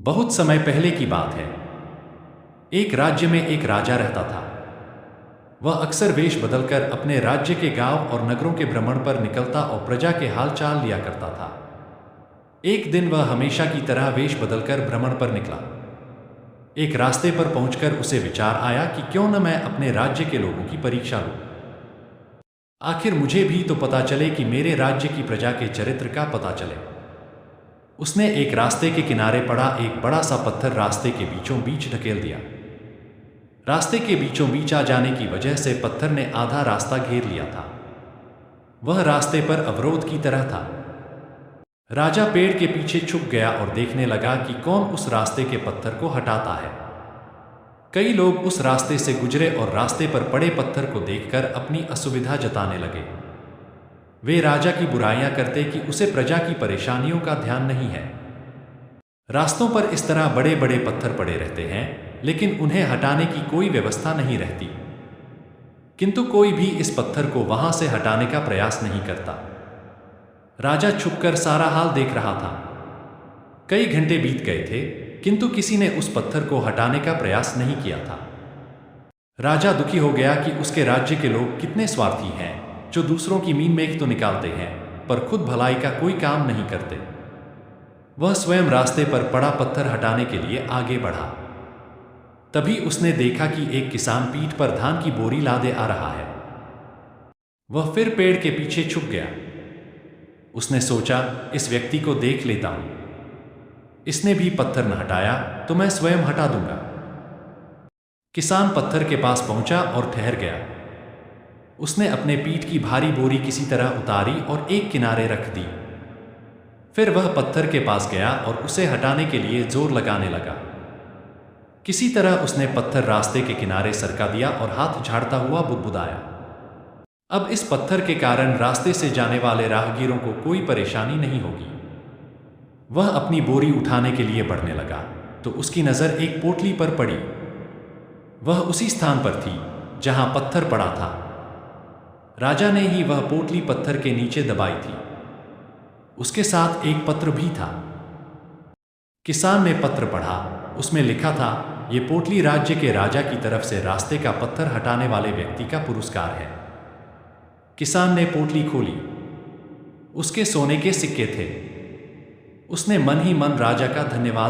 बहुत समय पहले की बात है। एक राज्य में एक राजा रहता था। वह अक्सर वेश बदलकर अपने राज्य के गांव और नगरों के भ्रमण पर निकलता और प्रजा के हालचाल लिया करता था। एक दिन वह हमेशा की तरह वेश बदलकर भ्रमण पर निकला। एक रास्ते पर पहुंचकर उसे विचार आया कि क्यों न मैं अपने राज्य के लोगों की परीक्षा लूं। आखिर मुझे भी तो पता चले कि मेरे राज्य की प्रजा के चरित्र का पता चले। उसने एक रास्ते के किनारे पड़ा एक बड़ा सा पत्थर रास्ते के बीचों बीच ढकेल दिया। रास्ते के बीचों बीच आ जाने की वजह से पत्थर ने आधा रास्ता घेर लिया था। वह रास्ते पर अवरोध की तरह था। राजा पेड़ के पीछे छुप गया और देखने लगा कि कौन उस रास्ते के पत्थर को हटाता है। कई लोग उस रास्ते से गुजरे और रास्ते पर पड़े पत्थर को देखकर अपनी असुविधा जताने लगे। वे राजा की बुराइयां करते कि उसे प्रजा की परेशानियों का ध्यान नहीं है। रास्तों पर इस तरह बड़े बड़े पत्थर पड़े रहते हैं, लेकिन उन्हें हटाने की कोई व्यवस्था नहीं रहती। किंतु कोई भी इस पत्थर को वहां से हटाने का प्रयास नहीं करता। राजा छुपकर सारा हाल देख रहा था। कई घंटे बीत गए थे, किंतु किसी ने उस पत्थर को हटाने का प्रयास नहीं किया था। राजा दुखी हो गया कि उसके राज्य के लोग कितने स्वार्थी हैं, जो दूसरों की मीन मेख तो निकालते हैं, पर खुद भलाई का कोई काम नहीं करते। वह स्वयं रास्ते पर पड़ा पत्थर हटाने के लिए आगे बढ़ा। तभी उसने देखा कि एक किसान पीठ पर धान की बोरी लादे आ रहा है। वह फिर पेड़ के पीछे छुप गया। उसने सोचा, इस व्यक्ति को देख लेता हूं। इसने भी पत्थर न हटाया तो मैं स्वयं हटा दूंगा। किसान पत्थर के पास पहुंचा और ठहर गया। उसने अपने पीठ की भारी बोरी किसी तरह उतारी और एक किनारे रख दी। फिर वह पत्थर के पास गया और उसे हटाने के लिए जोर लगाने लगा। किसी तरह उसने पत्थर रास्ते के किनारे सरका दिया और हाथ झाड़ता हुआ बुदबुदाया। अब इस पत्थर के कारण रास्ते से जाने वाले राहगीरों को कोई परेशानी नहीं होगी। वह अपनी बोरी उठाने के लिए बढ़ने लगा तो उसकी नजर एक पोटली पर पड़ी। वह उसी स्थान पर थी जहां पत्थर पड़ा था। राजा ने ही वह पोटली पत्थर के नीचे दबाई थी। उसके साथ एक पत्र भी था। किसान ने पत्र पढ़ा। उसमें लिखा था, ये पोटली राज्य के राजा की तरफ से रास्ते का पत्थर हटाने वाले व्यक्ति का पुरस्कार है। किसान ने पोटली खोली। उसके सोने के सिक्के थे। उसने मन ही मन राजा का धन्यवाद